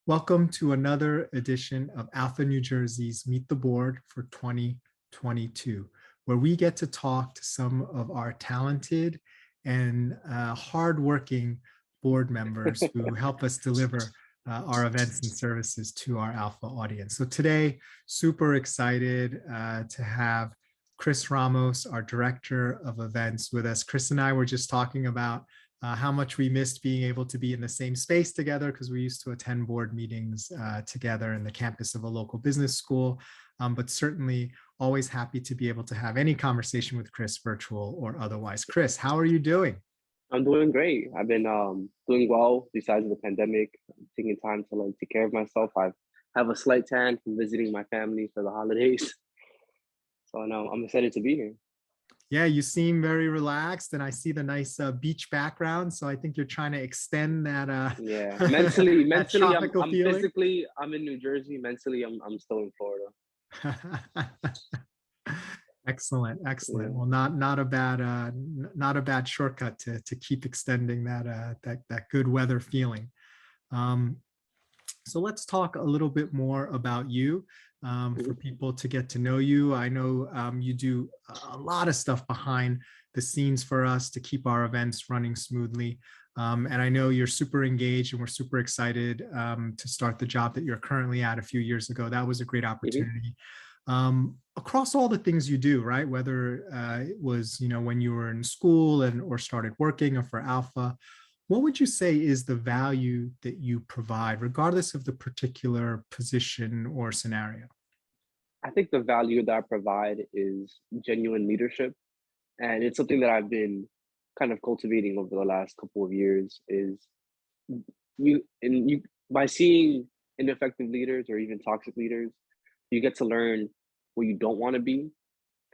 Welcome to another edition of Alpha New Jersey's Meet the Board for 2022, where we get to talk to some of our talented and hardworking board members who help us deliver our events and services to our Alpha audience. So today, super excited to have Chris Ramos, our Director of Events, with us. Chris and I were just talking about how much we missed being able to be in the same space together because we used to attend board meetings together in the campus of a local business school, but certainly always happy to be able to have any conversation with Chris, virtual or otherwise. Chris, how are you doing? I'm doing great. I've been doing well besides the pandemic. I'm taking time to take care of myself. I have a slight tan from visiting my family for the holidays. So now I'm excited to be here. Yeah, you seem very relaxed, and I see the nice beach background. So I think you're trying to extend that Yeah, mentally, that mentally, I'm tropical I'm feeling. physically I'm in New Jersey. Mentally, I'm still in Florida. Excellent, excellent. Yeah. Well, not a bad not a bad shortcut to keep extending that that good weather feeling. Um, so let's talk a little bit more about you for Mhm. people to get to know you. I know you do a lot of stuff behind the scenes for us to keep our events running smoothly. And I know you're super engaged and we're super excited to start the job that you're currently at a few years ago. That was a great Mhm. opportunity. Across all the things you do, right? Whether it was, when you were in school and or started working or for Alpha, what would you say is the value that you provide, regardless of the particular position or scenario? I think the value that I provide is genuine leadership, and it's something that I've been kind of cultivating over the last couple of years. Is you by seeing ineffective leaders or even toxic leaders, you get to learn what you don't want to be.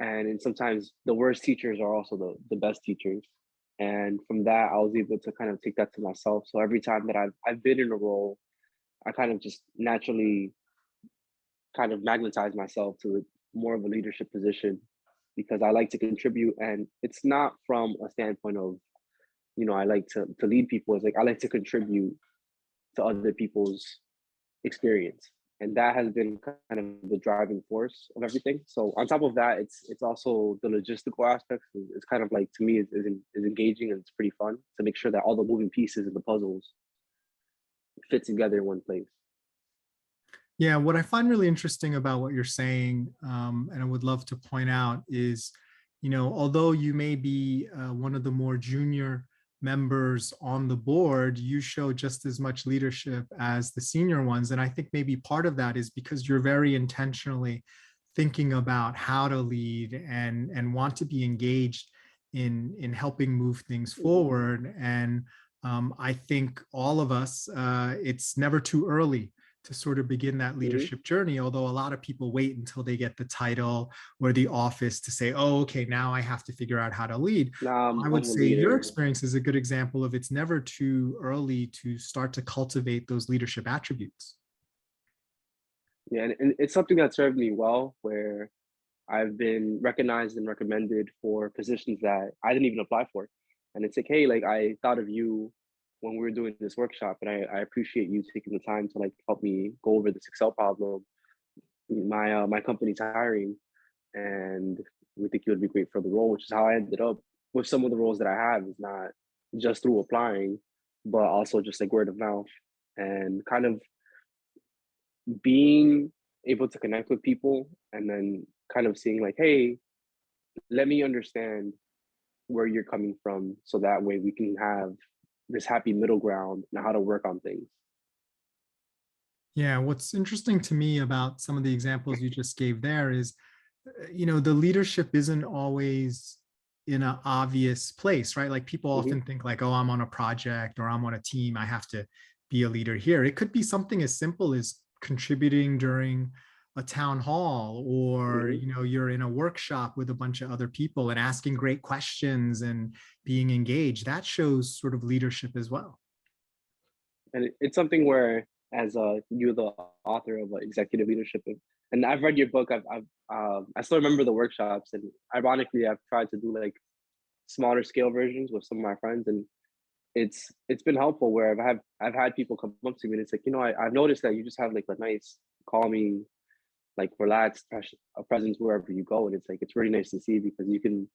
And sometimes the worst teachers are also the best teachers. And from that, I was able to kind of take that to myself. So every time that I've been in a role, I kind of just naturally kind of magnetize myself to more of a leadership position because I like to contribute. And it's not from a standpoint of, I like to lead people. It's like I like to contribute to other people's experience. And that has been kind of the driving force of everything. So on top of that, it's also the logistical aspects. It's kind of like, to me, is engaging, and it's pretty fun to make sure that all the moving pieces of the puzzles fit together in one place. Yeah, what I find really interesting about what you're saying, and I would love to point out is, although you may be one of the more junior members on the board, you show just as much leadership as the senior ones. And I think maybe part of that is because you're very intentionally thinking about how to lead and want to be engaged in helping move things Mhm. forward. And I think all of us, it's never too early to sort of begin that Mhm. leadership journey, although a lot of people wait until they get the title or the office to say, oh, okay, now I have to figure out how to lead. Now I would I'm a say your leader. experience is a good example of it's never too early to start to cultivate those leadership attributes. Yeah, and it's something that served me well, where I've been recognized and recommended for positions that I didn't even apply for. And it's like, hey, like I thought of you when we were doing this workshop, and I appreciate you taking the time to help me go over this Excel problem. My company's hiring, and we think you would be great for the role, which is how I ended up with some of the roles that I have. Is not just through applying, but also just like word of mouth and kind of being able to connect with people, and then kind of seeing like, hey, let me understand where you're coming from, so that way we can have this happy middle ground and how to work on things. Yeah, what's interesting to me about some of the examples you just gave there is, the leadership isn't always in an obvious place, right? Like people Hmm. often think like, oh, I'm on a project or I'm on a team, I have to be a leader here. It could be something as simple as contributing during a town hall, or Hmm. you're in a workshop with a bunch of other people and asking great questions and being engaged. That shows sort of leadership as well. And it's something where, as you're the author of executive leadership, and I've read your book. I still remember the workshops, and ironically, I've tried to do like smaller scale versions with some of my friends, and it's been helpful where I've had people come up to me and it's like, I've noticed that you just have like a nice, calming, like relaxed a presence wherever you go. And it's like it's really nice to see because you can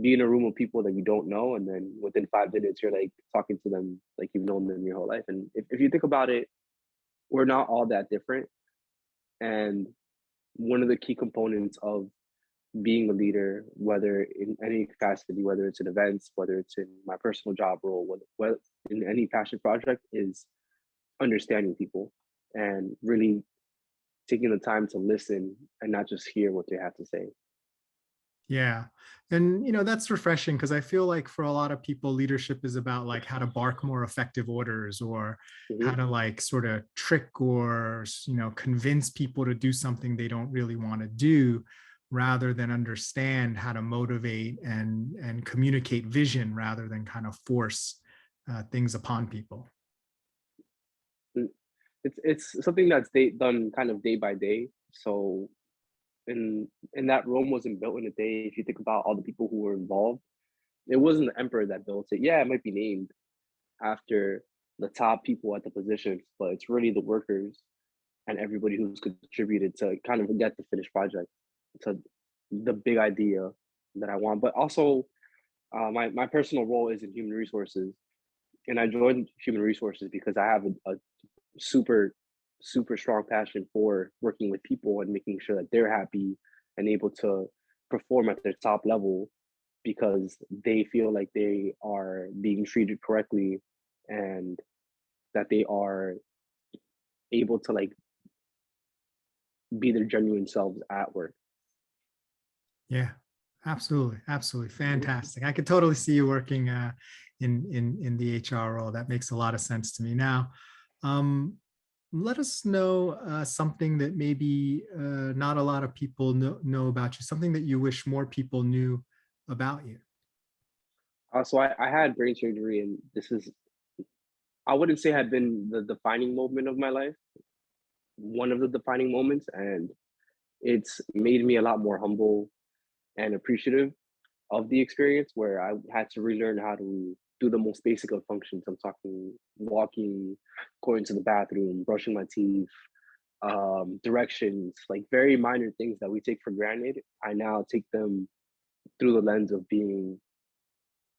be in a room of people that you don't know, and then within 5 minutes you're like talking to them like you've known them your whole life. And if you think about it, we're not all that different. And one of the key components of being a leader, whether in any capacity, whether it's in events, whether it's in my personal job role, whether in any passion project, is understanding people and really taking the time to listen and not just hear what they have to say. Yeah. And that's refreshing because I feel like for a lot of people, leadership is about like how to bark more effective orders or how Mhm. to like sort of trick or convince people to do something they don't really want to do rather than understand how to motivate and communicate vision rather than kind of force things upon people. Mm, it's something that's done kind of day by day. So and that Rome wasn't built in a day. If you think about all the people who were involved, it wasn't the emperor that built it. Yeah, it might be named after the top people at the positions, but it's really the workers and everybody who's contributed to kind of get the finished project to the big idea that I want. But also, my personal role is in human resources, and I joined human resources because I have a super super strong passion for working with people and making sure that they're happy and able to perform at their top level because they feel like they are being treated correctly and that they are able to like be their genuine selves at work. Yeah, absolutely, absolutely, Mhm. fantastic. I could totally see you working in the HR role. That makes a lot of sense to me. Now, um, let us know something that maybe not a lot of people know about you. Something that you wish more people knew about you. So I had brain surgery, and this is I wouldn't say had been the defining moment of my life. One of the defining moments, and it's made me a lot more humble and appreciative of the experience where I had to relearn how to do the most basic of functions. I'm talking walking, going to the bathroom, brushing my teeth, directions, like very minor things that we take for granted. I now take them through the lens of being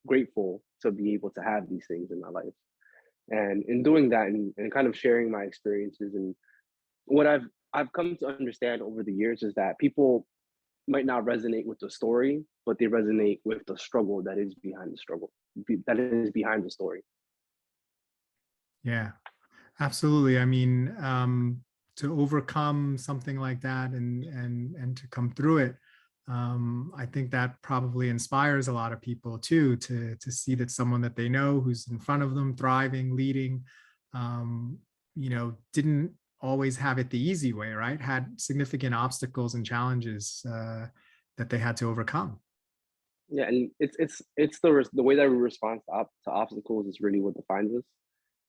grateful to be able to have these things in my life. And in doing that and kind of sharing my experiences and what I've come to understand over the years is that people might not resonate with the story, but they resonate with the struggle that is behind the struggle, that is behind the story. Yeah, absolutely. I mean, to overcome something like that and to come through it, I think that probably inspires a lot of people too to see that someone that they know who's in front of them, thriving, leading, um, didn't always have it the easy way, right? Had significant obstacles and challenges that they had to overcome. Yeah, and it's the way that we respond to obstacles is really what defines us.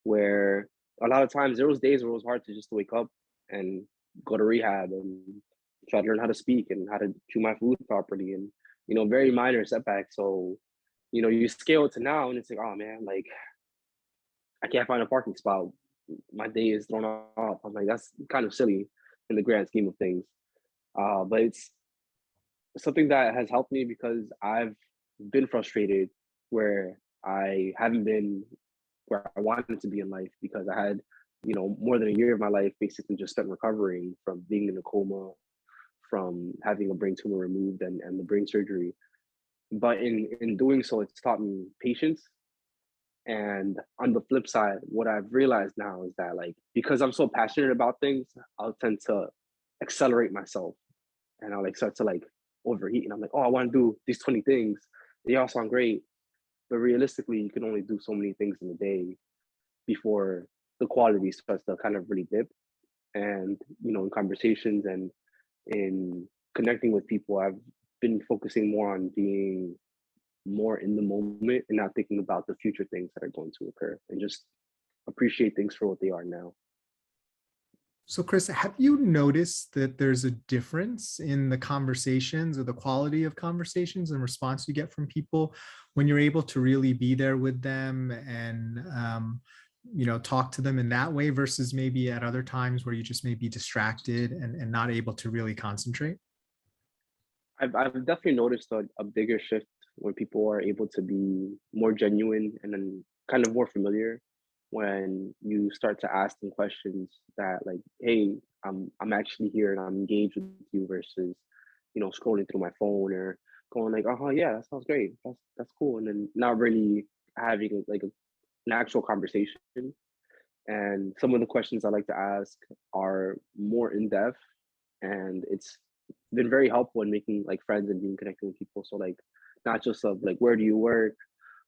Where a lot of times there was days where it was hard to just wake up and go to rehab and try to learn how to speak and how to chew my food properly and very minor setbacks. So you scale it to now and it's like, oh man, like I can't find a parking spot. My day is thrown off. I'm like, that's kind of silly in the grand scheme of things. But it's something that has helped me because I've been frustrated where I haven't been where I wanted to be in life because I had, more than a year of my life basically just spent recovering from being in a coma, from having a brain tumor removed and the brain surgery. But in doing so, it's taught me patience. And on the flip side, what I've realized now is that like because I'm so passionate about things, I'll tend to accelerate myself and I'll like start to like overheat and I'm like, oh, I want to do these 20 things. They all sound great. But realistically, you can only do so many things in a day before the quality starts to kind of really dip. And in conversations and in connecting with people, I've been focusing more on being more in the moment and not thinking about the future things that are going to occur and just appreciate things for what they are now. So, Chris, have you noticed that there's a difference in the conversations or the quality of conversations and response you get from people when you're able to really be there with them and, talk to them in that way versus maybe at other times where you just may be distracted and not able to really concentrate? I've definitely noticed a bigger shift when people are able to be more genuine and then kind of more familiar when you start to ask them questions that like, hey, I'm actually here and I'm engaged with you versus, scrolling through my phone or going like, oh yeah, that sounds great. That's cool. And then not really having like an actual conversation. And some of the questions I like to ask are more in depth, and it's been very helpful in making like friends and being connected with people. So like not just of like where do you work,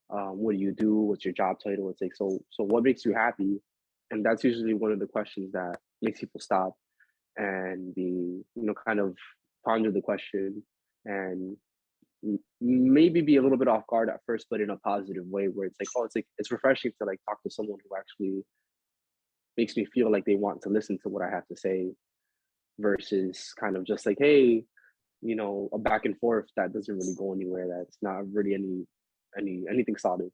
what do you do, what's your job title. It's like so what makes you happy, and that's usually one of the questions that makes people stop and be kind of ponder the question and maybe be a little bit off guard at first, but in a positive way where it's like, oh, it's refreshing to like talk to someone who actually makes me feel like they want to listen to what I have to say versus kind of just like, hey, a back and forth that doesn't really go anywhere. That's not really anything solid.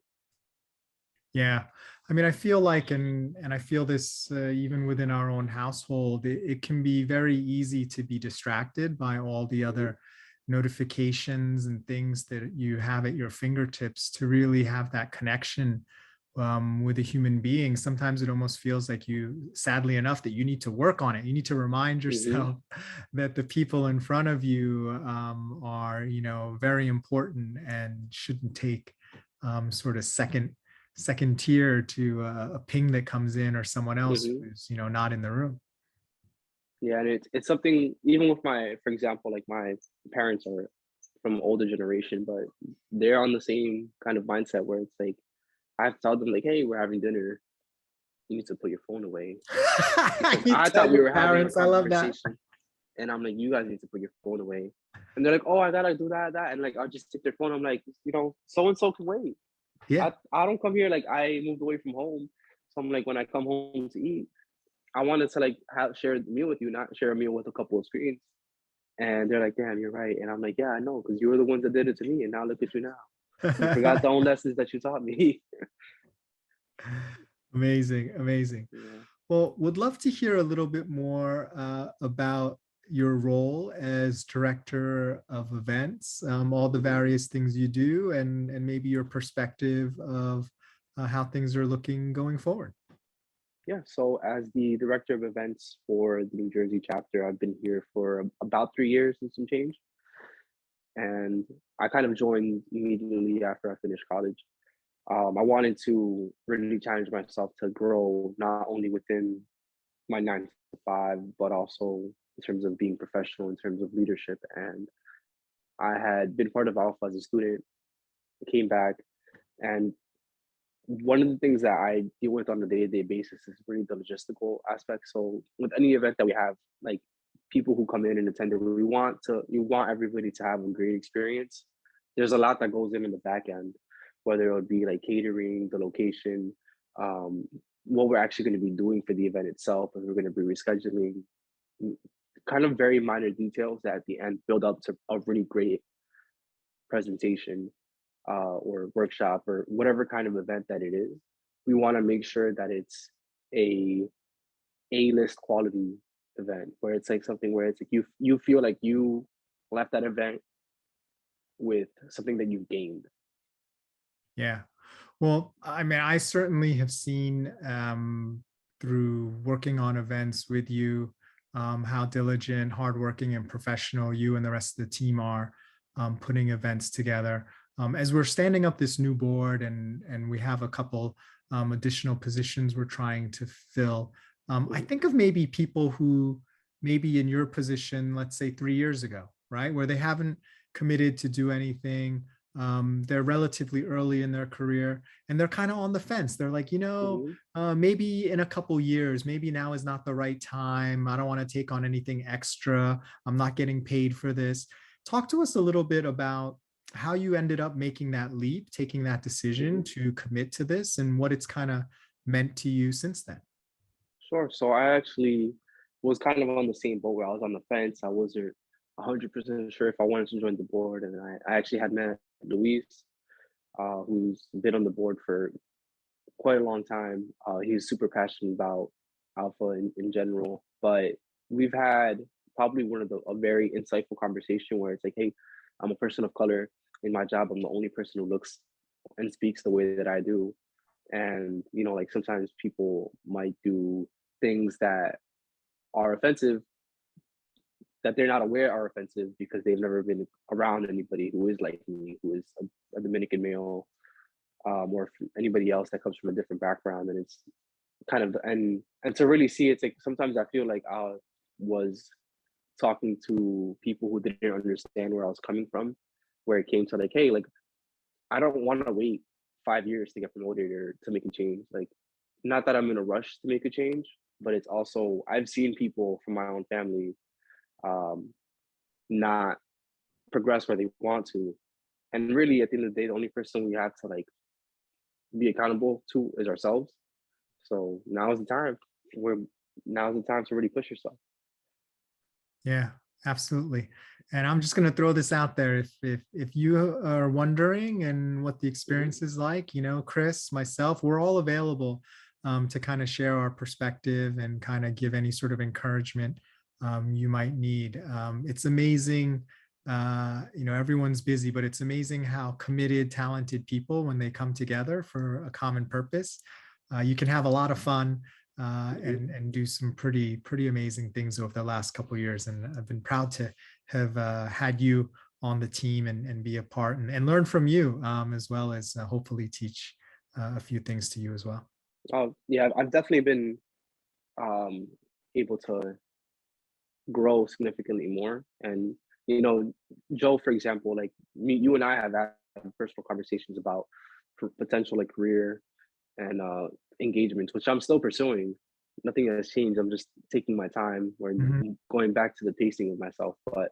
Yeah. I mean, I feel like, and I feel this even within our own household, it can be very easy to be distracted by all the Hmm. other notifications and things that you have at your fingertips to really have that connection with a human being. Sometimes it almost feels like you, sadly enough, that you need to work on it. You need to remind Hmm. yourself that the people in front of you are, very important and shouldn't take sort of second tier to a ping that comes in or someone else Hmm. who's not in the room. Yeah, and it's something even with for example, like my parents are from older generation, but they're on the same kind of mindset where it's like I have to tell them like, hey, we're having dinner. You need to put your phone away because You I tell thought we your were having a parents, I love that. conversation, and I'm like, you guys need to put your phone away. And they're like, oh, I gotta do that, and like I'll just take their phone. I'm like, so and so can wait. Yeah. I don't come here like I moved away from home. So I'm like when I come home to eat, I wanted to like share the meal with you, not share a meal with a couple of screens. And they're like, damn, you're right. And I'm like, yeah, I know, because you were the ones that did it to me, and now look at you now. You forgot the own lessons that you taught me. Amazing, amazing. Yeah. Well, would love to hear a little bit more about your role as director of events, all the Mhm. various things you do, and maybe your perspective of how things are looking going forward. Yeah. So as the director of events for the New Jersey chapter, I've been here for about 3 years and some change. And I kind of joined immediately after I finished college. I wanted to really challenge myself to grow not only within my 9 to 5, but also in terms of being professional, in terms of leadership. And I had been part of Alpha as a student, came back, and one of the things that I deal with on a day-to-day basis is really the logistical aspect. So with any event that we have, like people who come in and attend it, we want everybody to have a great experience. There's a lot that goes in the back end, whether it would be like catering, the location, um, what we're actually going to be doing for the event itself, and we're going to be rescheduling, kind of very minor details that at the end build up to a really great presentation or workshop or whatever kind of event that it is. We want to make sure that it's a A-list quality event where it's like something where it's like you feel like you left that event with something that you've gained. Yeah. Well, I mean, I certainly have seen through working on events with you how diligent, hardworking, and professional you and the rest of the team are putting events together. As we're standing up this new board and we have a couple additional positions we're trying to fill, I Mhm. think of maybe people who maybe in your position, let's say 3 years ago, right, where they haven't committed to do anything. They're relatively early in their career and they're kind of on the fence. They're like, Mhm. maybe in a couple years, maybe now is not the right time. I don't want to take on anything extra. I'm not getting paid for this. Talk to us a little bit about how you ended up making that leap, taking that decision Mhm. to commit to this and what it's kind of meant to you since then. Sure. So I actually was kind of on the same boat where I was on the fence. I wasn't 100% sure if I wanted to join the board, and I actually had met Luis, who's been on the board for quite a long time. He's super passionate about alpha in general, but we've had probably one of a very insightful conversation where it's like, hey, I'm a person of color in my job. I'm the only person who looks and speaks the way that I do. And, like sometimes people might do things that are offensive that they're not aware are offensive because they've never been around anybody who is like me, who is a Dominican male, or anybody else that comes from a different background. And it's kind of and to really see, it's like sometimes I feel like I was talking to people who didn't understand where I was coming from, where it came to like, hey, like I don't want to wait 5 years to get promoted or to make a change. Like, not that I'm in a rush to make a change, but it's also I've seen people from my own family um, not progress where they want to. And really, at the end of the day, the only person we have to like be accountable to is ourselves. So now is the time. Where Now is the time to really push yourself. Yeah, absolutely. And I'm just going to throw this out there. If you are wondering and what the Mhm. experience is like, Chris, myself, we're all available to kind of share our perspective and kind of give any sort of encouragement you might need. It's amazing. Everyone's busy, but it's amazing how committed, talented people, when they come together for a common purpose, you can have a lot of fun Mhm. and do some pretty amazing things over the last couple of years. And I've been proud to have had you on the team and be a part and learn from you, as well as hopefully teach a few things to you as well. Oh yeah, I've definitely been um, able to grow significantly more. And Joe, for example, like me, you and I have had personal conversations about potential like career and engagements, which I'm still pursuing. Nothing has changed. I'm just taking my time or Mhm. going back to the pacing of myself. But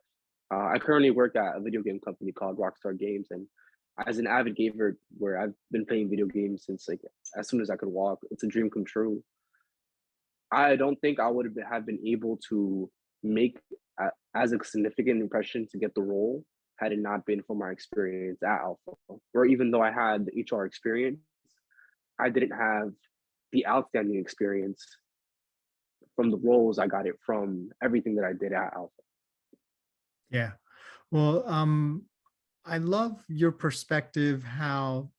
I currently work at a video game company called Rockstar Games, and as an avid gamer, where I've been playing video games since like as soon as I could walk, it's a dream come true. I don't think I would have been able to make as a significant impression to get the role had it not been for my experience at Alpha. Or even though I had the HR experience, I didn't have the outstanding experience from the roles. I got it from everything that I did at Alpha. Yeah. Well, I love your perspective, how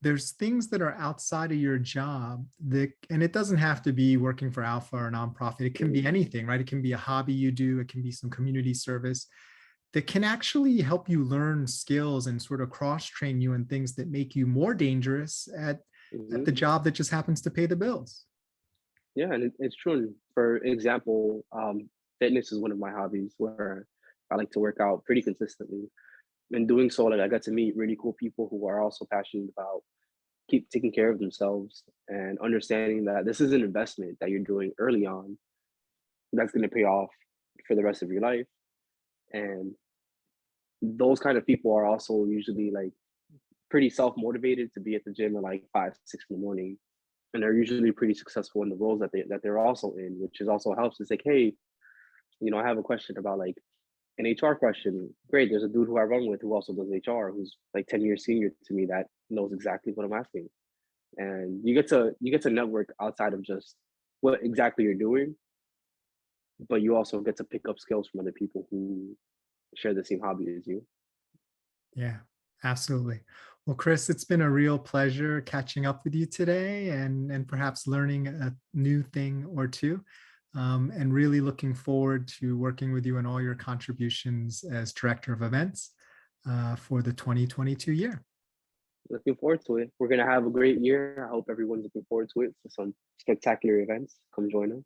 there's things that are outside of your job that, and it doesn't have to be working for Alpha or a nonprofit. It can Mhm. be anything, right? It can be a hobby you do. It can be some community service that can actually help you learn skills and sort of cross train you in things that make you more dangerous at Mhm. the job that just happens to pay the bills. Yeah, and it's true. And for example, fitness is one of my hobbies where I like to work out pretty consistently. In doing so, like I got to meet really cool people who are also passionate about keep taking care of themselves and understanding that this is an investment that you're doing early on that's going to pay off for the rest of your life. And those kind of people are also usually like pretty self-motivated to be at the gym at like 5 6 in the morning, and they're usually pretty successful in the roles that they're also in, which is also helps. It's like, hey, I have a question about like an HR question. Great, there's a dude who I run with who also does HR, who's like 10 years senior to me, that knows exactly what I'm asking. And you get to network outside of just what exactly you're doing, but you also get to pick up skills from other people who share the same hobby as you. Yeah, absolutely. Well, Chris, it's been a real pleasure catching up with you today and perhaps learning a new thing or two. And really looking forward to working with you in all your contributions as director of events for the 2022 year. Looking forward to it. We're gonna have a great year. I hope everyone's looking forward to it. For some spectacular events. Come join us.